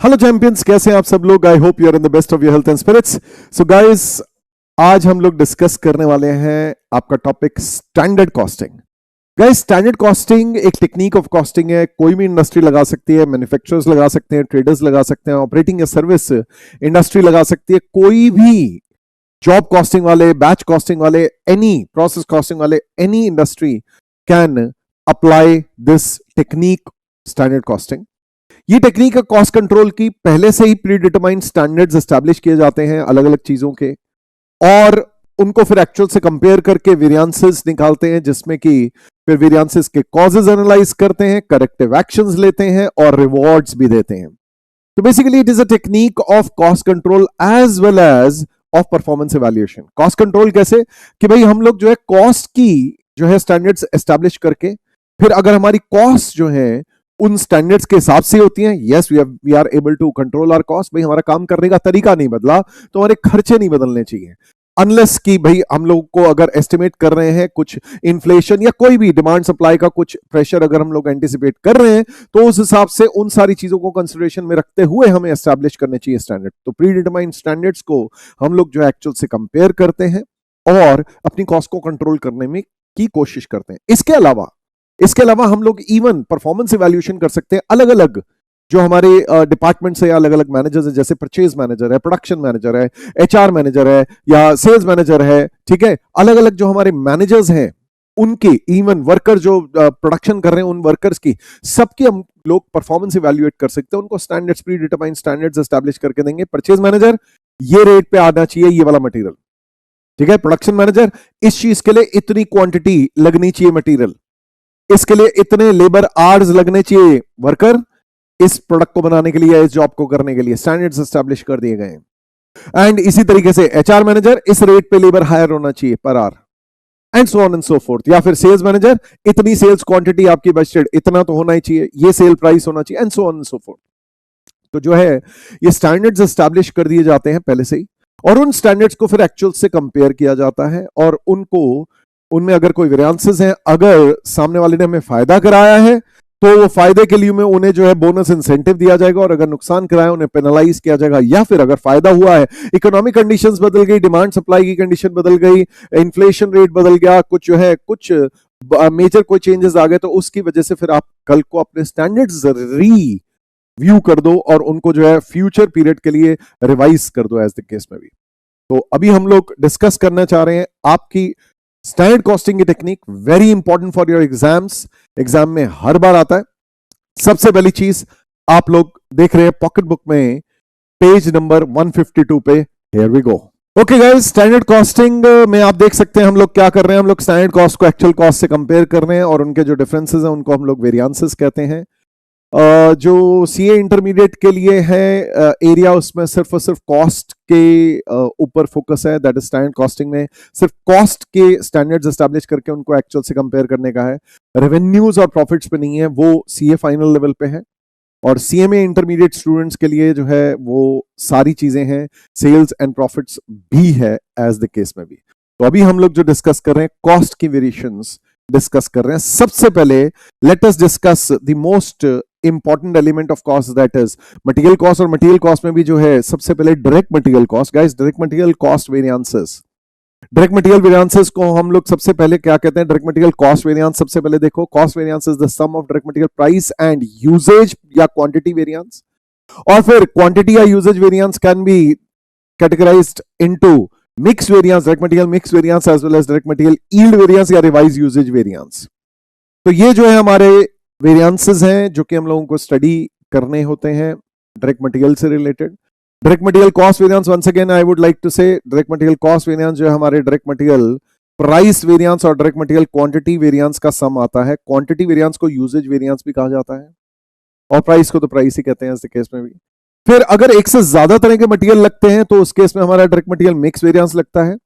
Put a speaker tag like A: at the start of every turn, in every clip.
A: Hello champions, कैसे हैं आप सब लोग। I hope you are in the best of your health and spirits. So guys, आज हम लोग डिस्कस करने वाले हैं आपका topic standard costing. Guys, standard costing एक टेक्निक ऑफ कॉस्टिंग है। कोई भी इंडस्ट्री लगा सकती है, मैन्युफैक्चरर्स लगा सकते हैं, ट्रेडर्स लगा सकते हैं, ऑपरेटिंग या सर्विस इंडस्ट्री लगा सकती है। कोई भी जॉब कॉस्टिंग वाले, बैच कॉस्टिंग वाले, एनी प्रोसेस कॉस्टिंग वाले, any industry can apply this technique standard costing. ये टेक्निक है कॉस्ट कंट्रोल की। पहले से ही प्री डिटरमाइंड स्टैंडर्ड्स एस्टैब्लिश किए जाते हैं अलग अलग चीजों के, और उनको फिर एक्चुअल से कंपेयर करके वेरिएंसेस निकालते हैं, जिसमें कि फिर वेरिएंसेस के कॉजेज एनालाइज करते हैं, करेक्टिव एक्शंस लेते हैं और रिवॉर्ड्स भी देते हैं। तो basically it is a technique of cost control as well as of performance evaluation. Cost control कैसे कि भाई हम लोग जो है कॉस्ट की जो है स्टैंडर्ड्स एस्टैब्लिश करके, फिर अगर हमारी कॉस्ट जो है उन स्टैंडर्ड्स के हिसाब से होती हैं, yes we are able to control our cost. भाई हमारा काम करने का तरीका नहीं बदला तो हमारे खर्चे नहीं बदलने चाहिए, अनलेस कि भाई हम लोग को अगर एस्टिमेट कर रहे हैं कुछ इन्फ्लेशन या कोई भी डिमांड सप्लाई का कुछ प्रेशर अगर हम लोग एंटिसिपेट कर रहे हैं, तो उस हिसाब से उन सारी चीजों को कंसिडरेशन में रखते हुए हमें एस्टैब्लिश करने चाहिए स्टैंडर्ड। तो प्री डिटरमाइंड स्टैंडर्ड्स को हम लोग जो है एक्चुअल से कंपेयर करते हैं और अपनी कॉस्ट को कंट्रोल करने में की कोशिश करते हैं। इसके अलावा हम लोग इवन परफॉर्मेंस इवैल्यूएशन कर सकते हैं। अलग अलग जो हमारे डिपार्टमेंट से अलग अलग मैनेजर्स है, जैसे परचेज मैनेजर है, प्रोडक्शन मैनेजर है, एचआर मैनेजर है या सेल्स मैनेजर है, ठीक है। अलग अलग जो हमारे मैनेजर्स हैं उनके, इवन वर्कर जो प्रोडक्शन कर रहे हैं उन वर्कर्स की, सबकी हम लोग परफॉर्मेंस इवैल्यूएट कर सकते हैं। उनको standards, pre determined standards establish करके देंगे। परचेज मैनेजर, ये रेट पे आना चाहिए ये वाला मटेरियल, ठीक है। प्रोडक्शन मैनेजर, इस चीज के लिए इतनी क्वांटिटी लगनी चाहिए मटेरियल, इसके लिए इतने लेबर आवर्स लगने चाहिए वर्कर इस प्रोडक्ट को बनाने के लिए, इस जॉब को करने के लिए। स्टैंडर्ड्स एस्टैब्लिश कर दिए गए हैं। एंड इसी तरीके से एचआर मैनेजर, इस रेट पे लेबर हायर होना चाहिए पर hour, and so on and so fourth. या फिर सेल्स मैनेजर, इतनी सेल्स क्वांटिटी आपकी बजटेड, इतना तो होना ही चाहिए, ये सेल प्राइस होना चाहिए, and so on and so fourth. तो जो है ये स्टैंडर्ड्स एस्टैब्लिश कर दिए जाते हैं पहले से ही, और उन स्टैंडर्ड्स को फिर एक्चुअल से कंपेयर किया जाता है, और उनको उनमें अगर कोई वेरिएंसेस हैं, अगर सामने वाले ने हमें फायदा कराया है तो वो फायदे के लिए में उन्हें जो है बोनस इंसेंटिव दिया जाएगा, और अगर नुकसान कराया उन्हें पेनलाइज किया जाएगा। या फिर अगर फायदा हुआ है, इकोनॉमिक कंडीशंस बदल गई, डिमांड सप्लाई की कंडीशन बदल गई, इन्फ्लेशन रेट बदल गया, कुछ जो है कुछ मेजर कोई चेंजेस आ गए, तो उसकी वजह से फिर आप कल को अपने स्टैंडर्ड्स रिव्यू कर दो और उनको जो है फ्यूचर पीरियड के लिए रिवाइज कर दो एज द केस में भी। तो अभी हम लोग डिस्कस करना चाह रहे हैं आपकी स्टैंडर्ड कॉस्टिंग की technique, very important for your exams. Exam में हर बार आता है। सबसे पहली चीज आप लोग देख रहे हैं पॉकेट बुक में पेज नंबर 152 पे, here we go. Okay guys, standard costing में आप देख सकते हैं हम लोग क्या कर रहे हैं। हम लोग स्टैंडर्ड कॉस्ट को एक्चुअल कॉस्ट से कंपेयर कर रहे हैं, और उनके जो डिफरेंसेस हैं उनको हम लोग वेरिएंसेस कहते हैं। जो सीए इंटरमीडिएट के लिए है एरिया, उसमें सिर्फ और सिर्फ कॉस्ट के ऊपर फोकस है। दैट इज स्टैंडर्ड कॉस्टिंग में सिर्फ कॉस्ट के स्टैंडर्ड्स एस्टैब्लिश करके उनको एक्चुअल से कंपेयर करने का है। रेवेन्यूज और प्रॉफिट्स पे नहीं है, वो सीए फाइनल लेवल पे है। और सीएमए इंटरमीडिएट स्टूडेंट्स के लिए जो है वो सारी चीजें हैं, सेल्स एंड प्रॉफिट्स भी है एज द केस में भी। तो अभी हम लोग जो डिस्कस कर रहे हैं कॉस्ट की वेरिएशंस डिस्कस कर रहे हैं। सबसे पहले let us discuss the most important element of cost, that is material cost. और मटेरियल कॉस्ट में भी जो है सबसे पहले direct material cost. Guys, direct material cost variances, direct material variances को हम लोग सबसे पहले क्या कहते हैं? Direct material cost variance. सबसे पहले देखो, cost variance is the sum of direct material price and usage या क्वांटिटी वेरिएंस। और फिर क्वांटिटी या usage variance can be categorised into mix variance, direct material mix variance, as well as direct material yield variance या revise usage variance. तो ये जो है हमारे वेरिएंसेस हैं जो कि हम लोगों को स्टडी करने होते हैं डायरेक्ट मटेरियल से related. Direct material cost variance, once again I would like to say, direct material cost variance जो है हमारे डायरेक्ट मटेरियल प्राइस वेरिएंस और डायरेक्ट मटेरियल क्वांटिटी वेरिएंस का सम आता है। क्वांटिटी वेरिएंस को यूजेज वेरिएंस भी कहा जाता है, और प्राइस को तो प्राइस ही कहते हैं इस केस में भी। फिर अगर एक से ज्यादा तरह के मटेरियल लगते हैं तो उस केस में हमारा डायरेक्ट मटेरियल मिक्स वेरिएंस लगता है,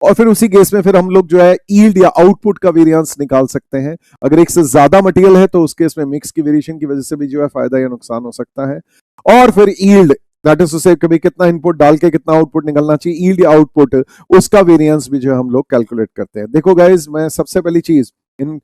A: और फिर उसी केस में फिर हम लोग जो है यील्ड या आउटपुट का वेरिएंस निकाल सकते हैं। अगर एक से ज्यादा मटेरियल है तो उस केस में मिक्स की वेरिएशन की वजह से भी जो है फायदा या नुकसान हो सकता है। और फिर यील्ड, दैट इज टू से कभी कितना इनपुट डाल के कितना आउटपुट निकलना चाहिए, यील्ड या आउटपुट, उसका वेरिएंस भी जो है हम लोग कैलकुलेट करते हैं। देखो गाइज, मैं सबसे पहली चीज इन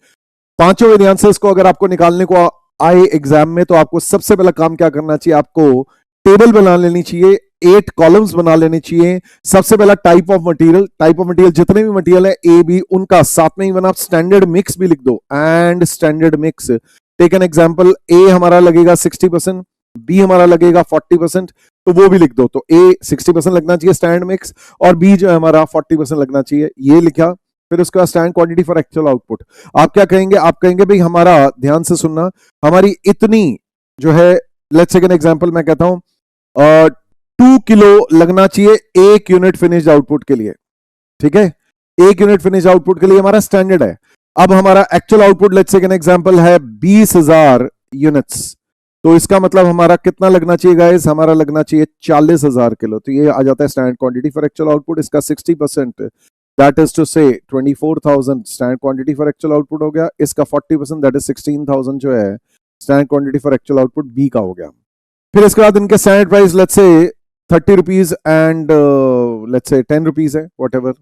A: पांचों वेरिएंसेस को अगर आपको निकालने को आए एग्जाम में, तो आपको सबसे पहला काम क्या करना चाहिए? आपको टेबल बना लेनी चाहिए, 8 कॉलम्स बना लेने चाहिए। सबसे पहला टाइप ऑफ मटेरियल, जितने भी मटेरियल है ए बी उनका, साथ में इवन आप स्टैंडर्ड मिक्स भी लिख दो, and standard mix. Take an example, A हमारा लगेगा 60%, बी हमारा लगेगा 40%, तो वो भी लिख दो। तो ए 60% लगना चाहिए स्टैंडर्ड मिक्स, और बी जो है हमारा 40% लगना चाहिए, ये लिखा। फिर उसके बाद stand quantity for actual output. आप क्या कहेंगे, आप कहेंगे भाई हमारा, ध्यान से सुनना, हमारी इतनी जो है, लेट्स टेक एन एग्जांपल, मैं कहता हूं 2 किलो लगना चाहिए 1 यूनिट फिनिश्ड आउटपुट के लिए, ठीक है, 1 यूनिट फिनिश्ड आउटपुट के लिए हमारा स्टैंडर्ड है। अब हमारा actual output let's take an example है 20,000 यूनिट्स, तो इसका मतलब हमारा कितना लगना चाहिए गाइस, हमारा लगना चाहिए 40,000 किलो। तो ये आ जाता है standard quantity for actual output. इसका 60% that is to say 24,000 standard quantity for actual output हो गया। इसका 40% दैट इज 16,000 जो है standard quantity for actual output B का हो गया। फिर इसके बाद इनके standard price let's say 30 rupees and let's say 10 rupees है, व्हाटएवर।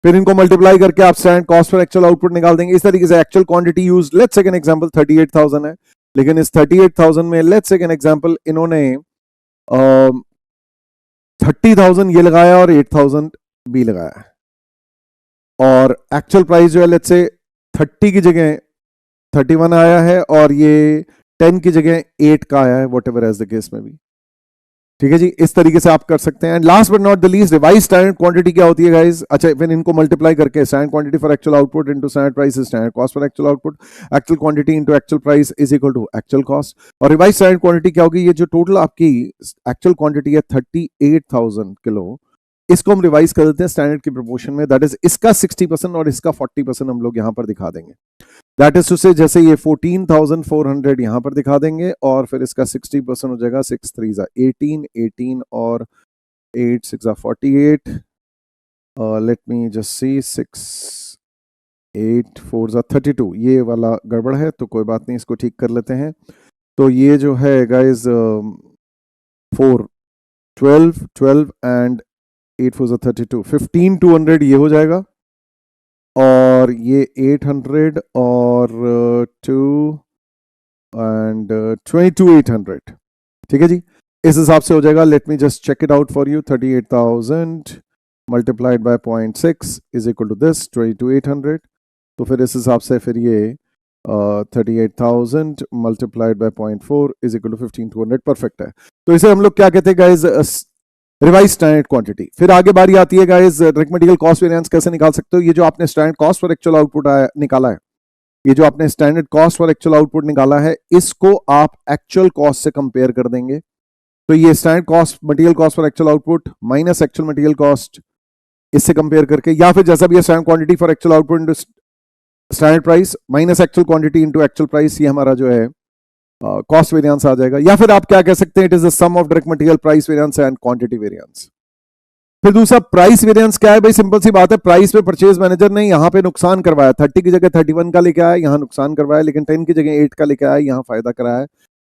A: फिर इनको मल्टीप्लाई करके आप standard cost for actual output निकाल देंगे। इस तरीके से actual quantity use, let's take an example 38,000 है, लेकिन इस 38,000 में लेट्स टेक एन एग्जांपल इन्होंने 30,000 ये लगाया और 8,000 बी लगाया, और एक्चुअल प्राइस जो है लेट्स से 30 की जगह 31 आया है, और ये 10 की जगह 8 का आया है, व्हाटएवर एज द केस में भी, ठीक है जी। इस तरीके से आप कर सकते हैं। And last but not the least, revise standard quantity क्या होती है गाइस? अच्छा, फिर इनको मल्टीप्लाई करके standard quantity for actual output into standard price is standard cost for actual output, actual quantity into actual price is equal to actual cost. और revise standard quantity क्या होगी? ये जो टोटल आपकी एक्चुअल क्वांटिटी है 38,000 kilo, इसको हम revise कर देते हैं स्टैंडर्ड की प्रोपोर्शन में, दैट इज इसका 60% और इसका 40% हम लोग यहां पर दिखा देंगे। दैट इज टू से जैसे ये 14,400 यहां पर दिखा देंगे, और फिर इसका 60% हो जाएगा 6 3 18, 18 और 8 6 48, लेट मी जस्ट सी, 6 8 4 32, ये वाला गड़बड़ है, तो कोई बात नहीं, इसको ठीक कर लेते हैं। तो ये जो है गाइज 4 12 एंड 8 4 32, 15,200 ये हो जाएगा, और ये 800 और 2 एंड 22,800, ठीक है जी। इस हिसाब से हो जाएगा। Let me just check it out for you. 38,000 multiplied by 0.6 is equal to this 22,800। तो फिर इस हिसाब से फिर ये 38,000 multiplied by 0.4 is equal to 15,200, perfect है। तो इसे हम लोग क्या कहते हैं गाइज? Revise standard quantity. फिर आगे बारी आती है guys, direct material cost variance कैसे निकाल सकते हो? ये जो आपने standard cost for actual output निकाला है, ये जो आपने standard cost for actual output निकाला है, इसको आप एक्चुअल कॉस्ट से कंपेयर कर देंगे। तो ये standard cost, material cost for actual output minus actual material cost, इससे कंपेयर करके, या फिर जैसा भी है standard quantity for actual output into standard price minus actual quantity into actual price, ये हमारा जो है कॉस्ट वेरिएंस आ जाएगा। या फिर आप क्या कह सकते हैं, it is the sum of direct material price variance and quantity variance. फिर दूसरा प्राइस वेरिएंस क्या है भाई? सिंपल सी बात है, प्राइस पे परचेज मैनेजर ने यहां पे नुकसान करवाया, 30 की जगह 31 का लेके आया, यहां नुकसान करवाया, लेकिन 10 की जगह 8 का लेके आया, यहां फायदा कराया है।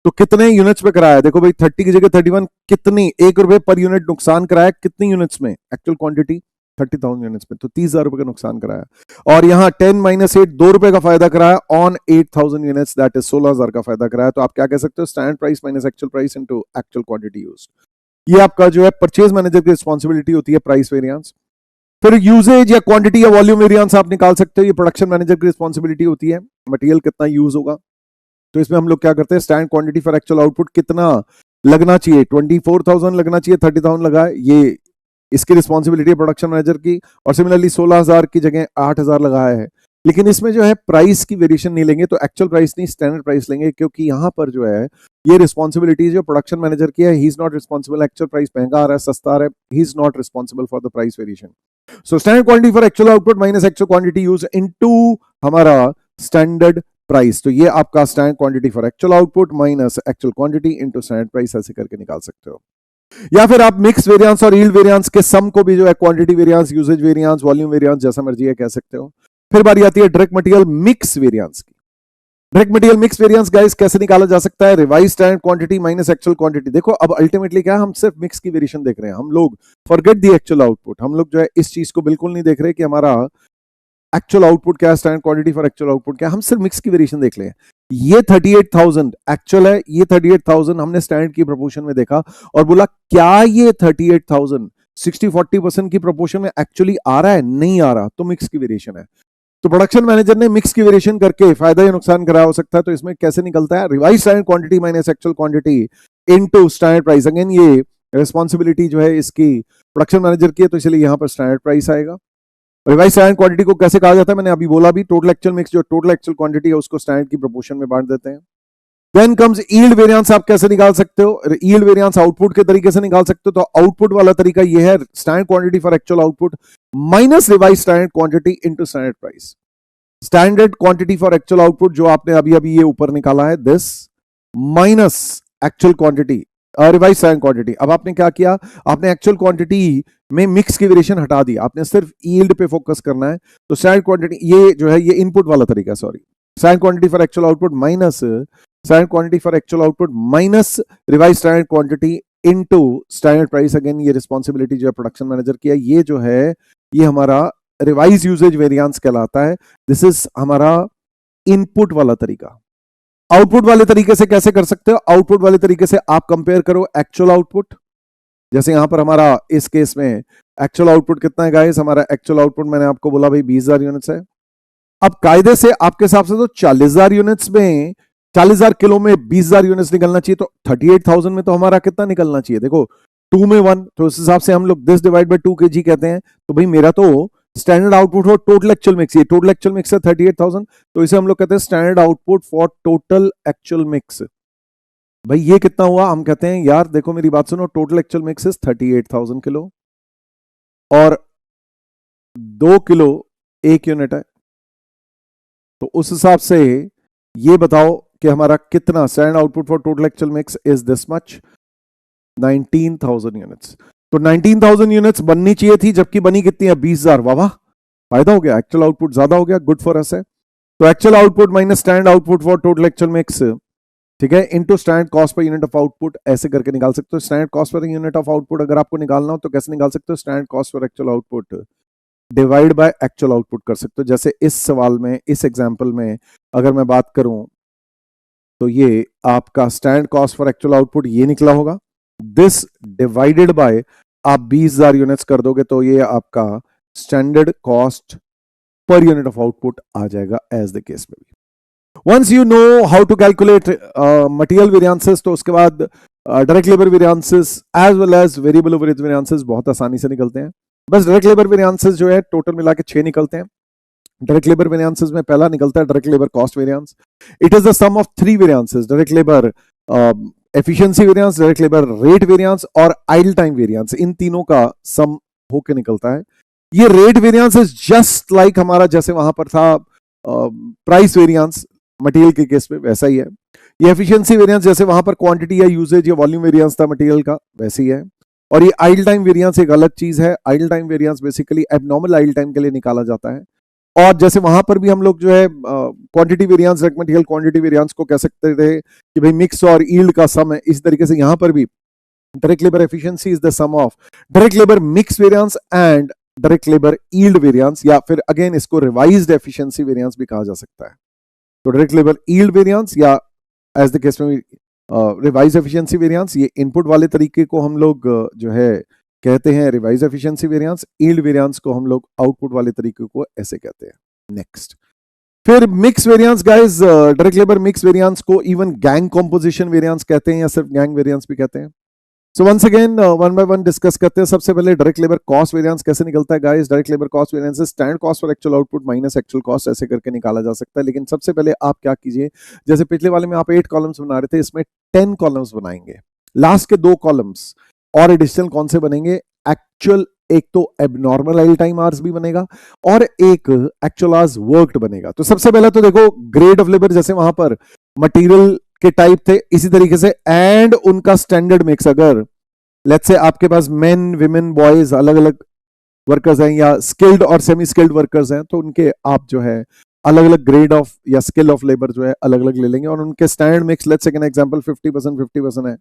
A: तो कितने यूनिट्स पे कराया? देखो भाई, 30 की जगह 31, कितनी, 1 रुपए पर यूनिट नुकसान कराया, कितनी यूनिट्स में? एक्चुअल क्वांटिटी 30,000 यूनिट्स में, तो 30,000 रुपए का नुकसान कराया। और यहाँ 10 - 8 2 रुपए का फायदा कराया ऑन 8,000 यूनिट्स, दैट इज 16,000 का फायदा कराया। तो आप क्या कह सकते हो? Standard price minus actual price into actual quantity used. ये आपका जो है परचेज मैनेजर की रिस्पॉन्सिबिलिटी होती है, प्राइस वेरिएंस। फिर यूजेज या क्वांटिटी या वॉल्यूम वेरिएंस आप निकाल सकते हो, ये प्रोडक्शन मैनेजर की रिस्पॉन्सिबिलिटी होती है, मटेरियल कितना यूज होगा। तो इसमें हम लोग क्या करते हैं, stand quantity for actual output कितना लगना चाहिए, 24,000 लगना चाहिए, 30,000 लगा है, ये इसकी रिस्पॉन्सिबिलिटी है प्रोडक्शन मैनेजर की। और सिमिलरली 16,000 की जगह 8,000 लगाया है, लेकिन इसमें जो है प्राइस की वेरिएशन नहीं लेंगे, तो एक्चुअल प्राइस नहीं स्टैंडर्ड प्राइस लेंगे, क्योंकि यहां पर जो है ये रिस्पॉन्सिबिलिटी जो प्रोडक्शन मैनेजर की है, he is not responsible. Actual price महंगा आ रहा है, सस्ता आ रहा है, he is not responsible for the price variation. So standard quantity for actual output minus actual quantity use into हमारा स्टैंडर्ड प्राइस। तो ये आपका standard quantity for actual output minus actual quantity into standard price, ऐसे करके निकाल सकते हो। या फिर आप मिक्स वेरिएंस और यील्ड वेरिएंस के सम को भी जो है quantity variance, usage variance, volume variance, जैसा मर्जी है कह सकते हो। फिर बारी आती है डायरेक्ट मटेरियल मिक्स वेरिएंस की। Direct material mix variance guys कैसे निकाला जा सकता है? Revise standard quantity minus actual quantity. देखो अब अल्टीमेटली क्या है, हम सिर्फ मिक्स की वेरिएशन देख रहे हैं, हम लोग फॉरगेट द एक्चुअल आउटपुट। हम लोग जो है इस चीज को बिल्कुल नहीं देख रहे कि हमारा एक्चुअल आउटपुट क्या है, standard quantity for actual output क्या है, हम सिर्फ मिक्स की वेरिएशन देख लें। ये 38,000 एक्चुअल है, ये 38,000 हमने स्टैंडर्ड की प्रोपोर्शन में देखा और बोला क्या ये 38,000 60-40% की प्रोपोर्शन में एक्चुअली आ रहा है, नहीं आ रहा, तो मिक्स की वेरिएशन है। तो प्रोडक्शन मैनेजर ने मिक्स की वेरिएशन करके फायदा या नुकसान कराया हो सकता है। तो इसमें कैसे निकलता है, revise standard quantity minus actual quantity into standard price. Again ये रिस्पॉन्सिबिलिटी जो है इसकी प्रोडक्शन मैनेजर की है, तो इसलिए यहां पर स्टैंडर्ड प्राइस आएगा। रिवाइज स्टैंडर्ड क्वांटिटी को कैसे कहा जाता है, मैंने अभी बोला भी, टोटल एक्चुअल मिक्स जो टोटल एक्चुअल क्वांटिटी है उसको स्टैंडर्ड की प्रोपोर्शन में बांट देते हैं। Then comes yield variance. आप कैसे निकाल सकते हो, यील्ड वेरिएंस आउटपुट के तरीके से निकाल सकते हो। तो आउटपुट वाला तरीका ये है, standard quantity for actual output minus revise standard quantity into standard price. Standard quantity for actual output जो आपने अभी अभी ये ऊपर निकाला है, this minus actual quantity revise standard quantity. अब आपने क्या किया, आपने एक्चुअल क्वांटिटी में मिक्स की वेरिएशन हटा दी, आपने सिर्फ यील्ड पे फोकस करना है। तो स्टैंडर्ड क्वांटिटी ये जो है ये इनपुट वाला तरीका, sorry, standard quantity for actual output minus standard quantity for actual output minus revise standard quantity into standard price. Again ये रिस्पॉन्सिबिलिटी जो है प्रोडक्शन मैनेजर की है। ये जो है ये हमारा रिवाइज यूजेज वेरिएंस कहलाता है। दिस इज हमारा इनपुट वाला तरीका। आउटपुट वाले तरीके से कैसे कर सकते हो, आउटपुट वाले तरीके से आप कंपेयर करो एक्चुअल आउटपुट। जैसे यहां पर हमारा इस केस में एक्चुअल आउटपुट कितना है गाइस, हमारा एक्चुअल आउटपुट मैंने आपको बोला भाई 20,000 यूनिट्स है। अब कायदे से आपके हिसाब से तो 40,000 यूनिट्स में 40,000 किलो में 20,000 यूनिट्स निकलना चाहिए। तो 38,000 में तो हमारा कितना निकलना चाहिए, देखो 2 में 1, तो उस हिसाब से हम लोग दिस डिवाइड बाय 2 kg कहते हैं। तो भाई मेरा तो स्टैंडर्ड आउटपुट हो टोटल एक्चुअल मिक्स, ये टोटल एक्चुअल मिक्स है 38,000, तो इसे हम लोग कहते हैं standard output for total actual mix. भाई ये कितना हुआ, हम कहते हैं यार देखो मेरी बात सुनो, total actual mix is 38,000 kilo और 2 किलो 1 यूनिट है। तो उस हिसाब से ये बताओ कि हमारा कितना standard output for total actual mix is this much, 19,000 units. तो 19,000 यूनिट्स बननी चाहिए थी, जबकि बनी कितनी है 20,000। वाह वाह, फायदा हो गया, एक्चुअल आउटपुट ज्यादा हो गया, गुड फॉर अस है। तो actual output minus standard output for total actual mix, ठीक है, into standard cost per unit of output, ऐसे करके निकाल सकते हो। Standard cost per unit of output अगर आपको निकालना हो तो कैसे निकाल सकते हो, स्टैंडर्ड कॉस्ट पर actual output divide by actual output कर सकते हो। जैसे इस सवाल में, इस एग्जांपल में अगर मैं बात करूं तो ये आपका standard cost for actual output ये निकला होगा, दिस डिवाइडेड बाय आप 20,000 यूनिट्स कर दोगे तो ये आपका standard cost per unit of output आ जाएगा एज द केस में भी। Once you know how to calculate material variances, तो उसके बाद direct labour variances as well as variable overhead variances बहुत आसानी से निकलते हैं। बस डायरेक्ट लेबर वेरिएंसेस जो है टोटल मिला के 6 निकलते हैं। डायरेक्ट लेबर वेरिएंसेस में पहला निकलता है direct labour cost variance. It is the sum of 3 variances, direct labour efficiency variance, direct labour rate variance और आइडल टाइम वेरिएंस, इन तीनों का सम होके निकलता है। ये rate variance is just like हमारा जैसे वहां पर था प्राइस वेरिएंस मटेरियल के केस में, वैसा ही है। ये एफिशिएंसी वेरिएंस जैसे वहां पर क्वांटिटी या यूजेज या वॉल्यूम वेरिएंस था मटेरियल का, वैसे ही है। और ये आइडल टाइम वेरिएंस एक अलग चीज है। Idol time variance basically abnormal idle time के लिए निकाला जाता है। और जैसे वहां पर भी हम लोग जो है quantity variance, material quantity variance को कह सकते थे कि भाई मिक्स और यील्ड का सम है। इस तरीके से यहां पर भी direct labour efficiency is the sum of direct labour mix variance and direct labour yield variance, या फिर अगेन इसको रिवाइज्ड एफिशिएंसी वेरिएंस भी कहा जा सकता है। तो डायरेक्ट लेबर यील्ड वेरिएंस या एज द केस में रिवाइज एफिशिएंसी वेरिएंस, ये इनपुट वाले तरीके को हम लोग जो है कहते हैं revise efficiency variance. Yield variance को हम लोग आउटपुट वाले तरीके को ऐसे कहते हैं। नेक्स्ट, फिर mix variance guys, direct labour mix variance को इवन गैंग कंपोजिशन वेरिएंस कहते हैं या सिर्फ गैंग वेरिएंस भी कहते हैं। So once again one by one discuss करते हैं। सबसे पहले डायरेक्ट लेबर कॉस्ट वेरिएंस कैसे निकलता है guys. Direct labour cost variance से standard cost for actual output minus actual cost ऐसे करके निकाला जा सकता है। लेकिन सबसे पहले आप क्या कीजिए, जैसे पिछले वाले में आप 8 कॉलम्स बना रहे थे, इसमें 10 कॉलम्स बनाएंगे। लास्ट के 2 कॉलम्स और एडिशनल कौन से बनेंगे, एक्चुअल, एक तो एबनॉर्मल आइडल टाइम आवर्स भी बनेगा और एक एक्चुअल आवर्स वर्कड बनेगा। तो सबसे पहले तो देखो ग्रेड ऑफ लेबर, जैसे वहां पर मटेरियल के टाइप थे इसी तरीके से, एंड उनका स्टैंडर्ड मिक्स। अगर लेट्स से आपके पास मेन विमेन बॉयज अलग अलग वर्कर्स हैं या स्किल्ड और सेमी स्किल्ड वर्कर्स हैं, तो उनके आप जो है अलग अलग ग्रेड ऑफ या स्किल ऑफ लेबर जो है अलग अलग ले लेंगे और उनके standard mix, let's say example 50% 50% है,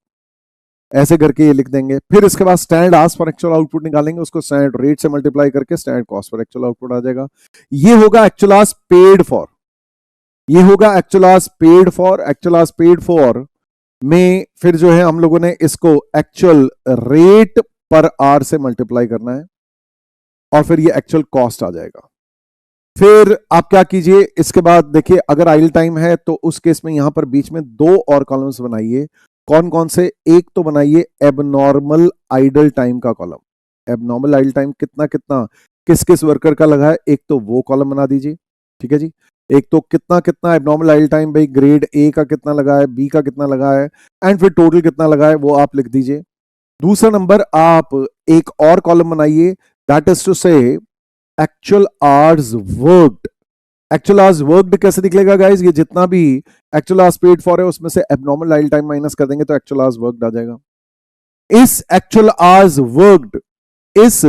A: ऐसे करके ये लिख देंगे। फिर इसके बाद standard hours for actual output निकालेंगे, उसको स्टैंडर्ड रेट से मल्टीप्लाई करके standard cost for actual output आ जाएगा। ये होगा एक्चुअल आवर्स पेड फॉर, ये होगा actual hours paid for. Actual hours paid for में फिर जो है हम लोगों ने इसको एक्चुअल रेट पर आवर से मल्टीप्लाई करना है और फिर ये एक्चुअल कॉस्ट आ जाएगा। फिर आप क्या कीजिए, इसके बाद देखिए अगर आइडल टाइम है तो उस केस में यहां पर बीच में दो और कॉलम्स बनाइए। कौन कौन से? एक तो बनाइए एबनॉर्मल आइडल टाइम का कॉलम। एबनॉर्मल आइडल टाइम कितना कितना किस किस वर्कर का लगा है, एक तो वो कॉलम बना दीजिए। ठीक है जी। एक तो कितना कितना एबनॉर्मल आइडल टाइम भाई ग्रेड ए का कितना लगा है, बी का कितना लगा है, एंड फिर टोटल कितना लगा है वो आप लिख दीजिए। दूसरा नंबर आप एक और कॉलम बनाइए, दैट इज टू से actual hours worked. Actual hours worked कैसे निकलेगा गाइस? ये जितना भी एक्चुअल आवर्स पेड फॉर है उसमें से एबनॉर्मल आइडल टाइम माइनस कर देंगे तो एक्चुअल आवर्स वर्कड आ जाएगा। इस एक्चुअल आवर्स वर्कड, इस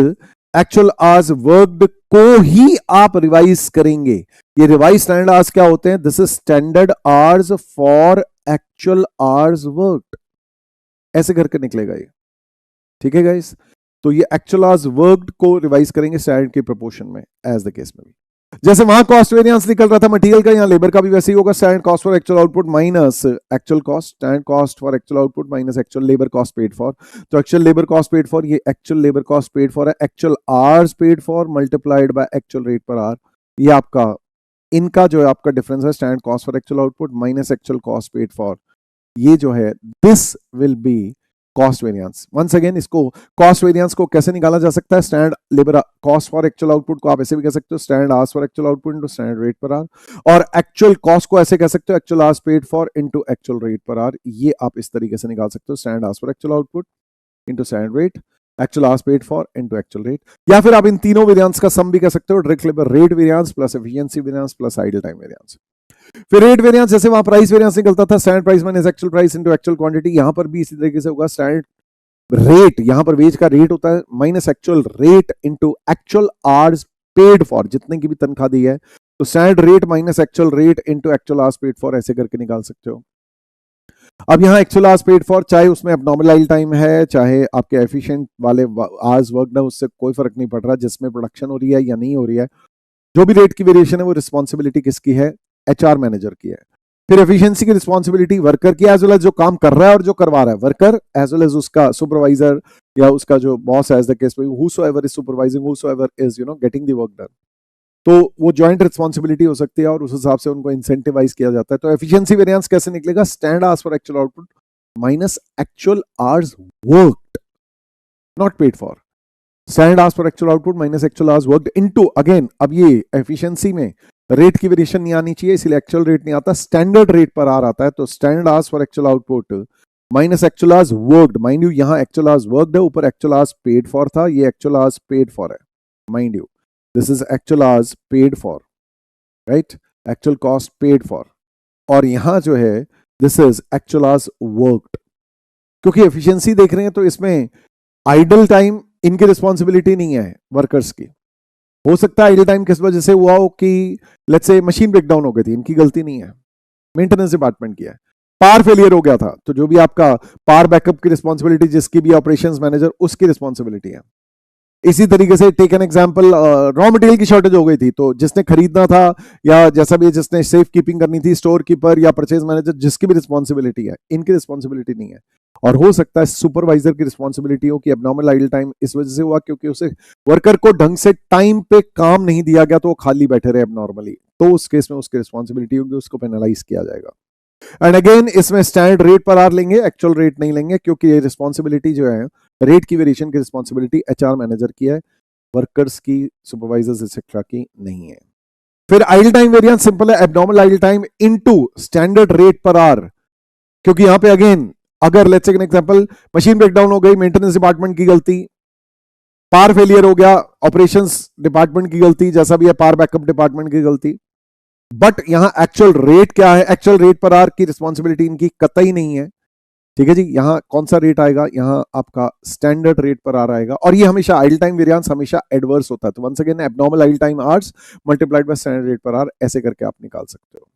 A: एक्चुअल आवर्स वर्कड को ही आप रिवाइज करेंगे। ये रिवाइज स्टैंडर्ड आवर्स क्या होते हैं? This is standard hours for actual hours worked, ऐसे करके निकलेगा ये। ठीक है गाइस, तो ये एक्चुअल आवर्स वर्कड को रिवाइज करेंगे स्टैंडर्ड के प्रोपोर्शन में, एज द केस में भी। जैसे वहां कॉस्ट वेरिएंस निकल रहा था मटेरियल का, यहाँ लेबर का भी वैसे ही होगा। Standard cost for actual output minus actual cost, standard cost for actual output minus actual labour cost paid for. तो actual labour cost paid for, ये actual labour cost paid for है, actual hours paid for multiplied by actual rate per hour. ये आपका इनका जो है आपका difference है, standard cost for actual output minus actual cost paid for. ये जो है this will B cost variance. Once again इसको कॉस्ट वेरिएंस को कैसे निकाला जा सकता है? Standard labour cost for actual output को आप ऐसे भी कह सकते हो standard hours for actual output into standard rate per our, और एक्चुअल कॉस्ट को ऐसे कह सकते हो actual hours paid for into actual rate per hour. ये आप इस तरीके से निकाल सकते हो, standard hours for actual output into standard rate, actual hours paid for into actual rate. या फिर आप इन तीनों वेरिएंस का सम भी कह सकते हो, direct labour rate variance plus efficiency variance plus idol time variance. फिर रेट वेरिएंस, जैसे वहां प्राइस वेरिएंस निकलता था standard price minus actual price into actual quantity, यहां पर भी इसी तरीके से होगा। स्टैंडर्ड रेट, यहां पर वेज का रेट होता है minus actual rate into actual hours paid for, जितने की भी तनख्वाह दी है तो standard rate minus actual rate into actual hours paid for, ऐसे करके निकाल सकते हो। अब यहां एक्चुअल आवर्स पेड फॉर, चाहे उसमें एब्नॉर्मल आइडल टाइम है चाहे आपके एफिशिएंट वाले आवर्स वर्कड है, उससे कोई फर्क नहीं पड़ रहा, जिसमें प्रोडक्शन हो रही है या नहीं हो रही है। जो भी रेट की वेरिएशन है वो रिस्पॉन्सिबिलिटी किसकी है? एचआर मैनेजर की है। फिर एफिशिएंसी की रिस्पॉन्सिबिलिटी वर्कर की, एज वेल एज जो काम कर रहा है और जो करवा रहा है, वर्कर एज वेल एज उसका सुपरवाइजर या उसका जो बॉस है, एज द केस में whosoever is supervising, whosoever is getting the work done. तो वो जॉइंट रिस्पॉन्सिबिलिटी हो सकती है और उस हिसाब से उनको इंसेंटिवाइज किया जाता है। तो एफिशिएंसी वेरिएंस कैसे निकलेगा? Standard hours for actual output minus actual hours worked not paid for, standard hours for actual output minus actual hours worked into, again अब ये एफिशिएंसी में रेट की वेरिएशन नहीं आनी चाहिए, इसलिए एक्चुअल रेट नहीं आता, स्टैंडर्ड रेट पर आर आता है। तो standard hours for actual output minus actual hours worked, mind you यहां एक्चुअल आवर्स वर्कड है, ऊपर एक्चुअल आवर्स पेड फॉर था, ये एक्चुअल आवर्स पेड फॉर है, mind you this is actual hours paid for, right, actual cost paid for, और यहां जो है this is actual hours worked. क्योंकि एफिशिएंसी देख रहे हैं तो इसमें आइडल टाइम इनकी रिस्पॉन्सिबिलिटी नहीं है वर्कर्स की। हो सकता है आइडल टाइम किस वजह से हुआ हो कि लेट्स से मशीन ब्रेकडाउन हो गई थी, इनकी गलती नहीं है, मेंटेनेंस डिपार्टमेंट की है। पावर फेलियर हो गया था तो जो भी आपका पावर बैकअप की रिस्पॉन्सिबिलिटी, जिसकी भी ऑपरेशंस मैनेजर, उसकी रिस्पॉन्सिबिलिटी है। इसी तरीके से take an example, raw material की शॉर्टेज हो गई थी तो जिसने खरीदना था या जैसा भी जिसने सेफ कीपिंग करनी थी, स्टोर कीपर या परचेज मैनेजर, जिसकी भी रिस्पॉन्सिबिलिटी है, इनकी रिस्पॉन्सिबिलिटी नहीं है। और हो सकता है सुपरवाइजर की रिस्पॉन्सिबिलिटी हो कि एब्नॉर्मल आइडल टाइम इस वजह से हुआ क्योंकि उसे वर्कर को ढंग से टाइम पे काम नहीं दिया गया तो वो खाली बैठे रहे एब्नॉर्मली, तो उस केस में उसकी रिस्पॉन्सिबिलिटी होगी, उसको पेनलाइज किया जाएगा। एंड अगेन इसमें स्टैंडर्ड रेट पर आर लेंगे, एक्चुअल रेट नहीं लेंगे, क्योंकि ये रिस्पॉन्सिबिलिटी जो है रेट की वेरिएशन की रिस्पॉन्सिबिलिटी एचआर मैनेजर की है, वर्कर्स की, सुपरवाइजर्स एक्सेट्रा की नहीं है। फिर आइडल टाइम वेरिएंस सिंपल है, abnormal idle time into standard rate per hour, क्योंकि यहां पे अगेन अगर let's take an example, machine breakdown हो गई, मेंटेनेंस डिपार्टमेंट की गलती, पावर फेलियर हो गया, ऑपरेशंस डिपार्टमेंट की गलती, जैसा भी है पावर बैकअप डिपार्टमेंट की गलती, बट यहां एक्चुअल रेट क्या है? एक्चुअल रेट पर आर की रिस्पॉन्सिबिलिटी इनकी कतई नहीं है। ठीक है जी, यहां कौन सा रेट आएगा? यहां आपका स्टैंडर्ड रेट पर आर आएगा, और ये हमेशा आइडल टाइम वेरिएंस हमेशा एडवर्स होता है। तो once again abnormal idle time hours multiplied by standard rate per hour, ऐसे करके आप निकाल सकते हो।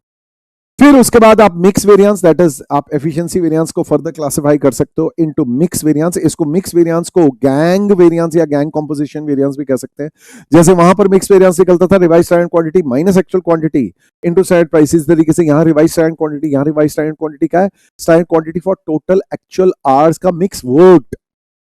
A: फिर उसके बाद आप मिक्स वेरिएंस, दैट इज आप एफिशिएंसी वेरिएंस को फर्दर क्लासिफाई कर सकते हो इनटू मिक्स वेरिएंस। इसको मिक्स वेरिएंस को गैंग वेरिएंस या गैंग कंपोजिशन वेरिएंस भी कह सकते हैं। जैसे वहां पर मिक्स वेरिएंस निकलता था revise standard quantity minus actual quantity into standard price, इस तरीके से यहां रिवाइज स्टैंडर्ड क्वांटिटी, यहां रिवाइज स्टैंडर्ड क्वांटिटी क्या है, standard quantity for total actual hours का मिक्स वर्कड,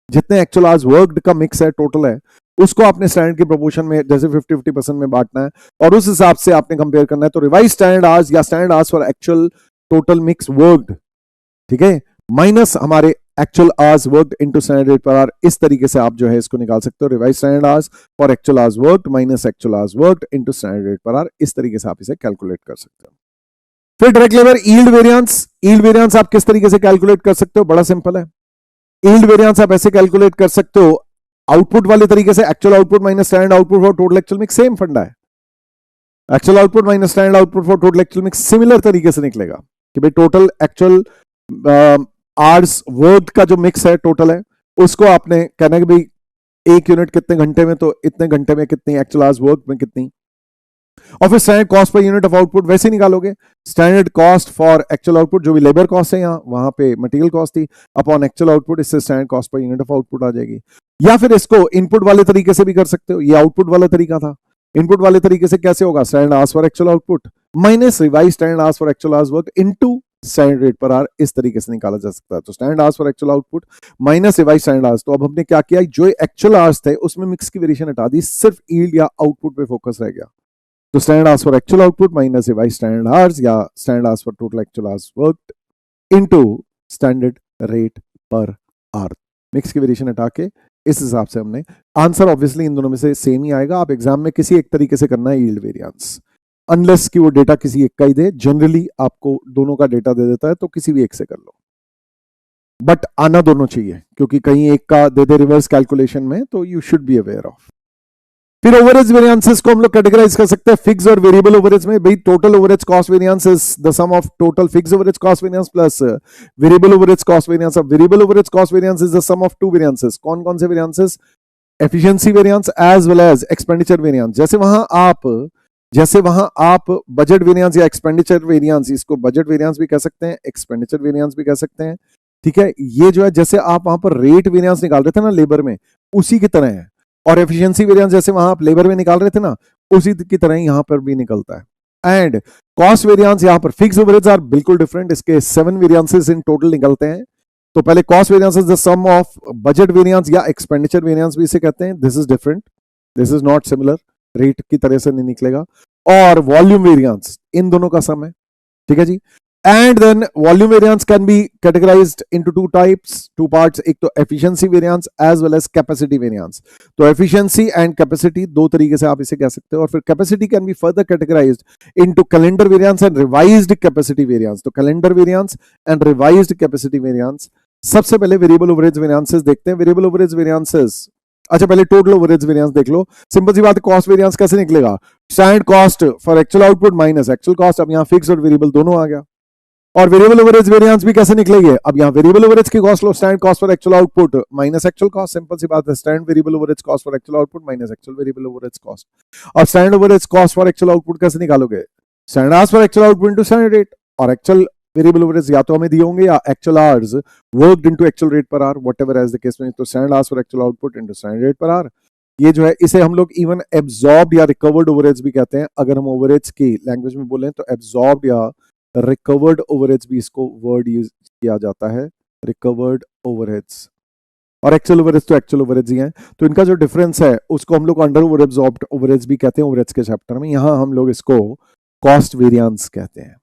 A: जितने एक्चुअल आवर्स वर्कड का मिक्स है, टोटल है, उसको आपने स्टैंडर्ड की प्रोपोर्शन में जैसे 50-50% में बांटना है और उस हिसाब से आपने कंपेयर करना है। तो रिवाइज स्टैंडर्ड आवर्स या standard hours for actual total mix worked, ठीक है, माइनस हमारे actual hours worked into standard rate per hour, इस तरीके से आप जो है इसको निकाल सकते हो। Revise standard hours for actual hours worked minus actual hours worked into standard rate per hour, इस तरीके से आप इसे कैलकुलेट कर सकते हो। फिर direct labour yield variance, yield variance आप किस तरीके से कैलकुलेट कर सकते हो, बड़ा सिंपल है। यील्ड वेरिएंस आप ऐसे कैलकुलेट कर सकते हो आउटपुट वाले तरीके से, actual output minus standard output for total actual mix, same फंडा है। Actual output minus standard output for total actual mix similar तरीके से निकलेगा कि भाई टोटल एक्चुअल आवर्स वर्क का जो मिक्स है, टोटल है, उसको आपने कहना कि भाई एक यूनिट कितने घंटे में, तो इतने घंटे में कितनी एक्चुअल आवर्स वर्क में कितनी, और फिर standard cost per unit of output वैसे निकालोगे। Standard cost for actual output, जो भी लेबर कॉस्ट है यहाँ, वहां पे मटेरियल कॉस्ट थी, अपॉन एक्चुअल आउटपुट, इससे standard cost per unit of output आ जाएगी। या फिर इसको इनपुट वाले तरीके से भी कर सकते हो, ये आउटपुट वाला तरीका था। इनपुट वाले तरीके से कैसे होगा, standard hours for actual output minus revise standard hours for actual hours work into standard rate per hour, इस तरीके से निकाला जा सकता है। तो standard hours for actual output minus revise standard hours, तो अब हमने क्या किया, जो एक्चुअल आवर्स थे उसमें मिक्स की वेरिएशन हटा दी, सिर्फ यील्ड या आउटपुट पे फोकस रह गया। तो standard hours for actual output minus revise standard hours या standard hours for total actual hours worked into standard rate per hour, mix की वेरिएशन हटा के इस हिसाब से हमने आंसर, ऑब्वियसली इन दोनों में से सेम ही आएगा। आप एग्जाम में किसी एक तरीके से करना है यील्ड वेरिएंस, अनलेस कि वो डेटा किसी एक का ही दे, जनरली आपको दोनों का डेटा दे देता है तो किसी भी एक से कर लो, बट आना दोनों चाहिए, क्योंकि कहीं एक का दे दे रिवर्स कैलकुलेशन में, तो you should be aware of. फिर ओवरेज वेरिएंसेस को हम लोग कैटेगराइज कर सकते हैं फिक्स और वेरिएबल ओवरेज में। भाई total overhead cost variance is the sum of total fix overhead cost variance plus variable overhead cost variance. अब variable overhead cost variance is the sum of two variances. कौन कौन से variances, efficiency variance as well as expenditure variance. जैसे वहां आप budget variance या expenditure variance, इसको budget variance भी कह सकते हैं, एक्सपेंडिचर वेरिएंस भी कह सकते हैं, ठीक है। ये जो है जैसे आप वहां पर रेट वेरिएंस निकाल रहे थे ना लेबर में, उसी की तरह है। और एफिशिएंसी वेरिएंस जैसे वहां आप लेबर में निकाल रहे थे ना, उसी की तरह यहां पर भी निकलता है। एंड कॉस्ट वेरिएंस, यहां पर फिक्स ओवरेज आर बिल्कुल डिफरेंट, इसके 7 वेरिएंसेस इन टोटल निकलते हैं। तो पहले cost variance is the sum of budget variance या एक्सपेंडिचर वेरिएंस भी इसे कहते हैं। This is different, this is not similar, rate की तरह से नहीं निकलेगा। और वॉल्यूम वेरिएंस इन दोनों का सम है, ठीक है जी। And then volume variance can be categorised into two types, two parts, एक तो efficiency variance as well as capacity variance. तो एफिशिएंसी एंड कैपेसिटी दो तरीके से आप इसे कह सकते हो। और फिर capacity can be further categorised into calendar variance and revised capacity variance. तो calendar variance and revised capacity variance. सबसे पहले वेरिएबल ओवरेज वेरिएंसेस देखते हैं। वेरिएबल ओवरेज वेरिएंसेस, अच्छा पहले टोटल ओवरेज वेरिएंस देख लो। सिंपल सी बात है, कॉस्ट वेरिएंस कैसे निकलेगा, standard cost for actual output minus actual cost. अब यहाँ फिक्स और वेरिएबल दोनों आ गया। और वेरिएबल ओवरेज वेरिएंस भी कैसे निकलेगी, अब यहाँ वेरिएबल ओवरेज की कॉस्ट लो, standard cost for actual output minus actual cost. Simple सी बात है, standard variable overhead cost for actual output minus actual variable overhead cost. और standard overhead cost for actual output कैसे निकालोगे, standard hours for actual output into standard rate. और actual variable overhead या तो हमें दिए होंगे या actual hours worked into actual rate per hour, whatever as the case में। तो standard hours for actual output into standard rate per hour, ये जो है इसे हम लोग इवन एब्जॉर्ब्ड या रिकवर्ड ओवरेज भी कहते हैं। अगर हम ओवरेज की लैंग्वेज में बोलें तो एब्जॉर्ब्ड या रिकवर्ड ओवरेज भी इसको वर्ड यूज किया जाता है, रिकवर्ड ओवरहेड्स। और एक्चुअल ओवरेज तो एक्चुअल ओवरेज ही है। तो इनका जो डिफरेंस है उसको हम लोग अंडर ओवर एब्जॉर्ब्ड ओवरेज भी कहते हैं ओवरेज के चैप्टर में। यहां हम लोग इसको कॉस्ट वेरिएंस कहते हैं।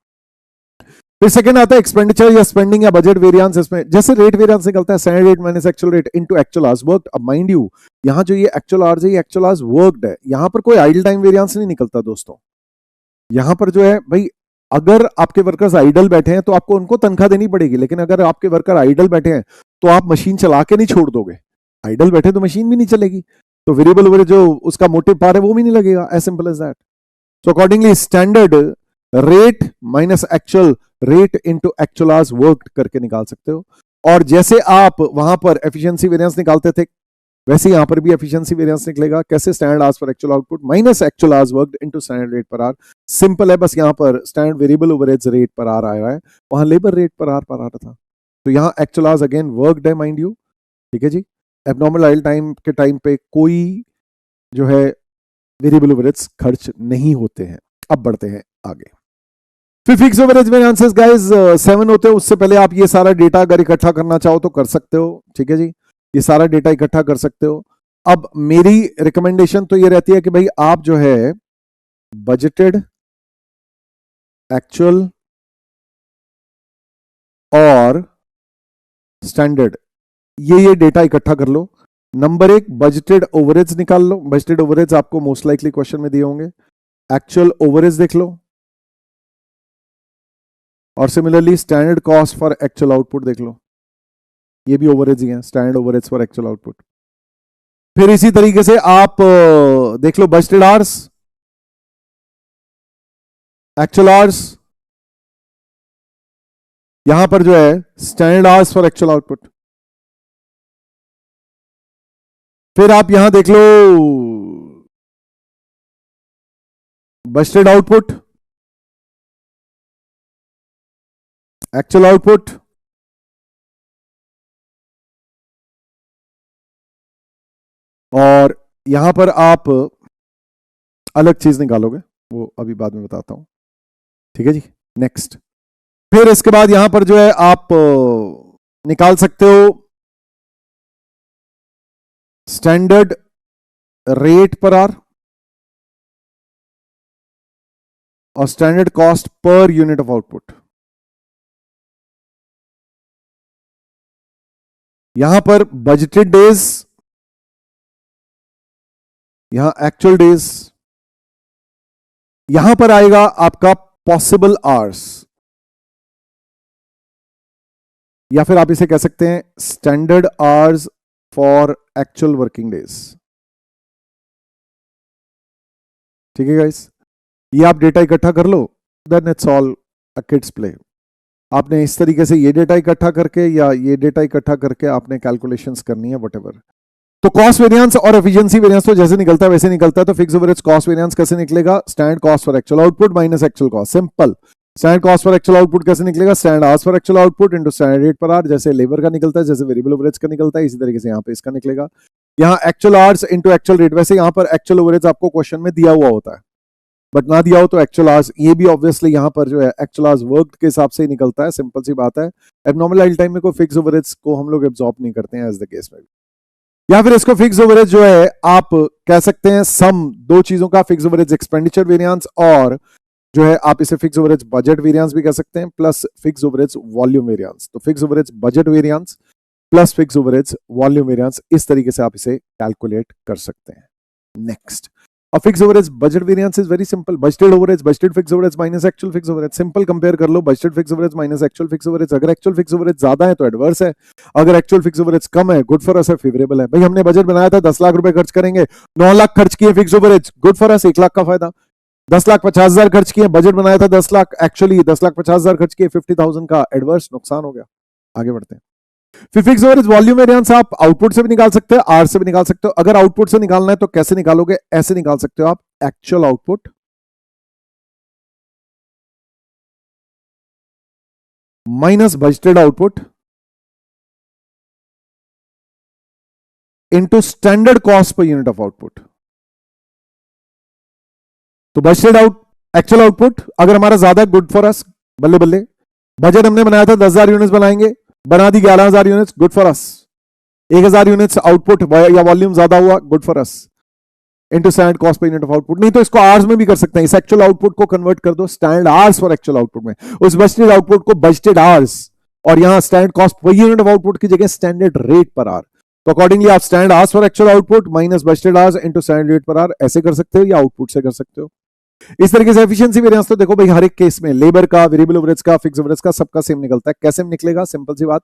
A: फिर सेकंड आता है एक्सपेंडिचर या स्पेंडिंग या बजट वेरिएंस। इसमें जैसे रेट वेरिएंस निकलता है standard rate minus actual rate into actual hours worked. अब माइंड यू यहां जो ये एक्चुअल आवर्स है, ये एक्चुअल आवर्स वर्कड है, यहां पर कोई आइडल टाइम वेरिएंस नहीं निकलता दोस्तों। यहां पर जो है भाई, अगर आपके वर्कर्स आइडल बैठे हैं तो आपको उनको तनख्वाह देनी पड़ेगी, लेकिन अगर आपके वर्कर आइडल बैठे हैं तो आप मशीन चला के नहीं छोड़ दोगे। आइडल बैठे तो मशीन भी नहीं चलेगी, तो वेरिएबल ओवरेज जो उसका मोटिव पार है वो भी नहीं लगेगा, as simple as that. So accordingly standard rate minus actual rate into actual hours worked करके निकाल सकते हो। और जैसे आप वहां पर एफिशिएंसी वेरिएंस निकालते थे वैसे यहां पर भी एफिशिएंसी वेरिएंस निकलेगा। कैसे? Standard hours for actual output minus actual hours worked into standard rate per hour. Simple है, बस यहां पर standard variable overheads rate per hour आ रहा है, वहां लेबर रेट पर आवर पर आ रहा था। तो यहां एक्चुअल आवर्स अगेन वर्कड है माइंड यू, ठीक है जी। एबनॉर्मल आइडल टाइम के टाइम पे कोई जो है वेरिएबल ओवरहेड्स खर्च नहीं होते हैं। अब बढ़ते हैं आगे। फिर फिक्स ओवरहेज वेरिएंसेस गाइस 7 होते हैं। उससे पहले आप ये सारा डेटा अगर इकट्ठा करना चाहो तो कर सकते हो, ठीक है जी। ये सारा डेटा इकट्ठा कर सकते हो। अब मेरी रिकमेंडेशन तो ये रहती है कि भाई आप जो है बजटेड, एक्चुअल और स्टैंडर्ड ये डेटा इकट्ठा कर लो। नंबर 1 बजटेड ओवरहेज निकाल लो। बजटेड ओवरहेज आपको मोस्ट लाइकली क्वेश्चन में दिए होंगे। एक्चुअल ओवरहेज देख लो और similarly standard cost for actual output देख लो। ये भी ओवरहेज ही है, स्टैंडर्ड ओवरहेज फॉर एक्चुअल आउटपुट। फिर इसी तरीके से आप देख लो बजटेड आवर्स, एक्चुअल आवर्स, यहां पर जो है standard hours for actual output. फिर आप यहां देख लो बजटेड आउटपुट, एक्चुअल आउटपुट, और यहां पर आप अलग चीज निकालोगे, वो अभी बाद में बताता हूं, ठीक है जी। नेक्स्ट, फिर इसके बाद यहां पर जो है आप निकाल सकते हो स्टैंडर्ड रेट पर आवर और standard cost per unit of output. यहां पर बजटेड डेज, यहां एक्चुअल डेज, यहां पर आएगा आपका पॉसिबल आवर्स, या फिर आप इसे कह सकते हैं standard hours for actual working days, ठीक है गाइस। ये आप डेटा इकट्ठा कर लो, then it's all a kids play. आपने इस तरीके से ये डेटा इकट्ठा करके या ये डेटा इकट्ठा करके आपने कैलकुलेशंस करनी है, व्हाटएवर। तो कॉस्ट वेरिएंस और एफिशिएंसी वेरिएंस तो जैसे निकलता है वैसे निकलता है। तो फिक्स ओवरहेज कॉस्ट वेरिएंस कैसे निकलेगा? Standard cost for actual output minus actual cost, simple. Standard cost for actual output कैसे निकलेगा? Standard hours for actual output into standard rate per our. जैसे लेबर का निकलता है, जैसे वेरिएबल ओवरहेज का निकलता है, इसी तरीके से यहाँ पे इसका निकलेगा। यहाँ actual hours into actual rate. वैसे यहाँ पर एक्चुअल ओवरहेज आपको क्वेश्चन में दिया हुआ होता है, बट ना दिया हो तो एक्चुअल आवर्स, ये भी ऑब्वियसली यहाँ पर जो है एक्चुअल आवर्स वर्क के हिसाब से ही निकलता है, सिंपल सी बात है। एबनॉर्मल आइडल टाइम में कोई फिक्स ओवरहेज को हम लोग एब्जॉर्ब नहीं करते हैं एज द केस में। या फिर इसको फिक्स ओवरहेज जो है आप कह सकते हैं सम दो चीजों का, फिक्स ओवरहेज एक्सपेंडिचर वेरिएंस और जो है आप इसे फिक्स ओवरहेज बजट वेरिएंस भी कह सकते हैं, plus fix overheads volume variance. तो fix overheads budget variance plus fix overheads volume variance, इस तरीके से आप इसे कैलकुलेट कर सकते हैं। नेक्स्ट, और fix overheads budget variance is very simple. Budgeted overheads, budgeted fix overheads minus actual fix overheads. Simple compare कर लो, budgeted fix overheads minus actual fix overheads. अगर एक्चुअल फिक्स ओवरहेज ज्यादा है तो एडवर्स है, अगर एक्चुअल फिक्स ओवरहेज कम है गुड फॉर अस है, फेवरेबल है। भाई हमने बजट बनाया था 10 लाख रुपए खर्च करेंगे, 9 लाख खर्च किए fix overheads, good for us, 1 lakh का फायदा। 10,50,000 खर्च किए, बजट बनाया था 10 लाख, एक्चुअली 10,50,000 खर्च किए, 50,000 का एडवर्स, नुकसान हो गया। आगे बढ़ते हैं। फिर फिक्स ओवरहेज वॉल्यूम वेरिएंस आप आउटपुट से भी निकाल सकते हो, आर से भी निकाल सकते हो। अगर आउटपुट से निकालना है तो कैसे निकालोगे? ऐसे निकाल सकते हो आप, actual output minus budgeted output into standard cost per unit of output. तो बजटेड एक्चुअल आउटपुट अगर हमारा ज्यादा गुड फॉर अस, बल्ले बल्ले। बजट हमने बनाया था 10,000 यूनिट्स बनाएंगे, बना दी 11,000 units, good for us. 1,000 units output या वॉल्यूम ज्यादा हुआ, good for us, into standard cost per unit of output. नहीं तो इसको आवर्स में भी कर सकते हैं, इस एक्चुअल आउटपुट को कन्वर्ट कर दो standard hours for actual output में, उस बजटेड आउटपुट को बजटेड आवर्स, और यहां standard cost per unit of output की जगह स्टैंडर्ड रेट पर आवर। तो अकॉर्डिंगली आप standard hours for actual output minus budgeted hours into standard rate per hour ऐसे कर सकते हो, या आउटपुट से कर सकते हो। इस तरीके से एफिशिएंसी वेरिएंस तो देखो भाई हर एक केस में लेबर का, वेरिएबल ओवरहेज का, फिक्स ओवरहेज का, सबका सेम निकलता है। कैसे निकलेगा? सिंपल सी बात,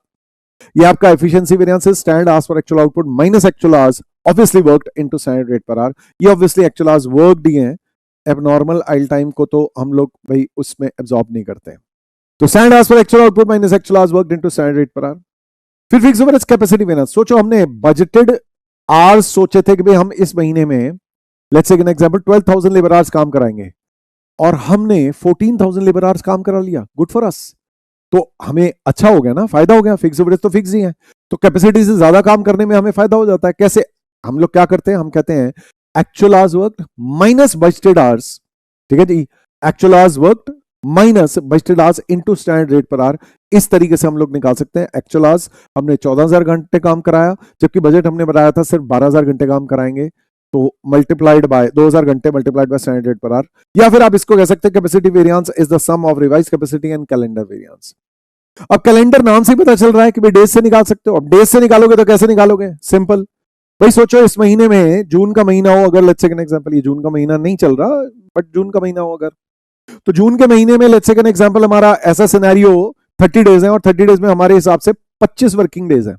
A: ये आपका एफिशिएंसी वेरिएंस है standard hours for actual output minus actual hours obviously worked into standard rate per hour. ये ऑब्वियसली एक्चुअल आवर्स वर्कड ही हैं, एबनॉर्मल आइडल टाइम को तो हम लोग भाई उसमें एब्जॉर्ब नहीं करते हैं। तो standard hours for actual output minus actual hours worked into standard rate per our. फिर फिक्स ओवरहेज कैपेसिटी वेरिएंस, सोचो हमने बजटेड आवर्स सोचे थे कि भाई हम इस महीने में let's take an example 12,000 labour hours काम कराएंगे और हमने 14,000 लेबर आवर्स काम करा लिया, गुड फॉर अस। तो हमें अच्छा हो गया ना, फायदा हो गया, फिक्स एवरेज तो फिक्स ही है, तो कैपेसिटी से ज्यादा काम करने में हमें फायदा हो जाता है। कैसे? हम लोग क्या करते हैं, हम कहते हैं actual hours worked minus budgeted hours, ठीक है जी, actual hours worked minus budgeted hours into standard rate per hour. इस तरीके से हम लोग निकाल सकते हैं एक्चुअल आवर्स हमने 14,000 घंटे काम कराया, जबकि बजट हमने बनाया था सिर्फ 12,000 घंटे काम कराएंगे, तो मल्टीप्लाइड बाय 2,000 घंटे multiplied by standard rate per hour. या फिर आप इसको कह सकते हैं capacity variance is the sum of revise capacity and calendar variance. अब कैलेंडर नाम से ही पता चल रहा है कि भाई डेज से निकाल सकते हो। अब डेज से निकालोगे तो कैसे निकालोगे? सिंपल, भाई सोचो इस महीने में जून का महीना हो, अगर लेट्स टेक एन एग्जांपल, ये जून का महीना नहीं चल रहा बट जून का महीना हो अगर, तो जून के महीने में लेट्स टेक एन एग्जांपल हमारा ऐसा सिनेरियो 30 डेज है और 30 डेज में हमारे हिसाब से 25 वर्किंग डेज है,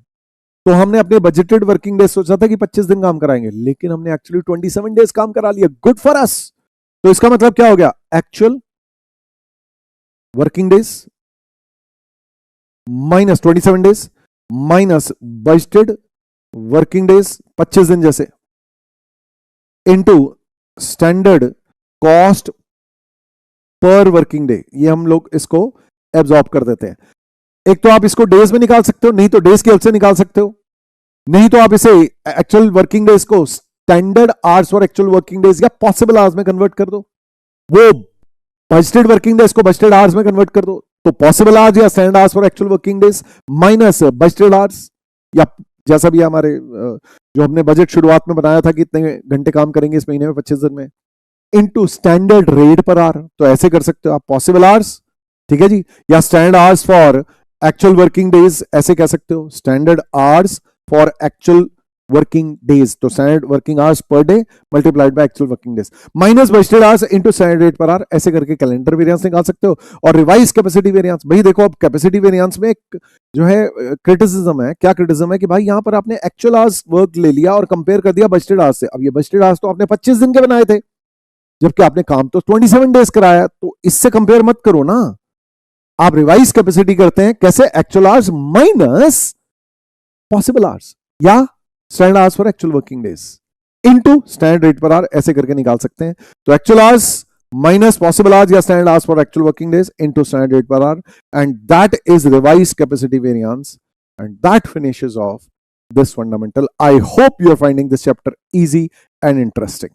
A: तो हमने अपने बजटेड वर्किंग डेज सोचा था कि 25 दिन काम कराएंगे, लेकिन हमने एक्चुअली 27 डेज काम करा लिया, गुड फॉर अस। तो इसका मतलब क्या हो गया, actual working days minus 27 days minus budgeted working days 25 दिन जैसे, इनटू स्टैंडर्ड कॉस्ट पर वर्किंग डे। ये हम लोग इसको एब्जॉर्ब कर देते हैं। एक तो आप इसको डेज में निकाल सकते हो, नहीं तो डेज के हेल्प से निकाल सकते हो, नहीं तो आप इसे एक्चुअल वर्किंग डेज को standard hours for actual working days या पॉसिबल आवर्स में कन्वर्ट कर दो, वो बजटेड वर्किंग डेज को बजटेड आवर्स में कन्वर्ट कर दो, तो पॉसिबल आवर्स या standard hours for actual working days minus budgeted hours, या जैसा भी हमारे जो हमने बजट शुरुआत में बनाया था कि इतने घंटे काम करेंगे इस महीने में 25 दिन में, into standard rate per our. तो ऐसे कर सकते हो आप पॉसिबल आवर्स, ठीक है जी, या standard hours for actual working days, ऐसे कह सकते हो standard hours for actual working days, तो standard working hours per day multiplied by actual working days minus budgeted hours into standard rate per hour. ऐसे करके कैलेंडर वेरिएंस निकाल सकते हो। और रिवाइज कैपेसिटी वेरिएंस, भाई देखो अब कैपेसिटी वेरिएंस में एक जो है क्रिटिसिज्म है, क्या क्रिटिसिज्म है कि भाई यहां पर आपने एक्चुअल आवर्स वर्क ले लिया और कंपेयर कर दिया बजटेड आवर्स से। अब ये बजटेड आवर्स तो आपने 25 दिन के बनाए थे, जबकि आपने काम तो 27 डेज कराया, तो इससे कंपेयर मत करो ना। आप रिवाइज कैपेसिटी करते हैं कैसे, actual hours minus possible hours या standard hours for actual working days into standard rate per hour, ऐसे करके निकाल सकते हैं। तो actual hours minus possible hours या standard hours for actual working days into standard rate per hour, and that is revise capacity variance, and that finishes off this fundamental. I hope you are finding this chapter easy and interesting.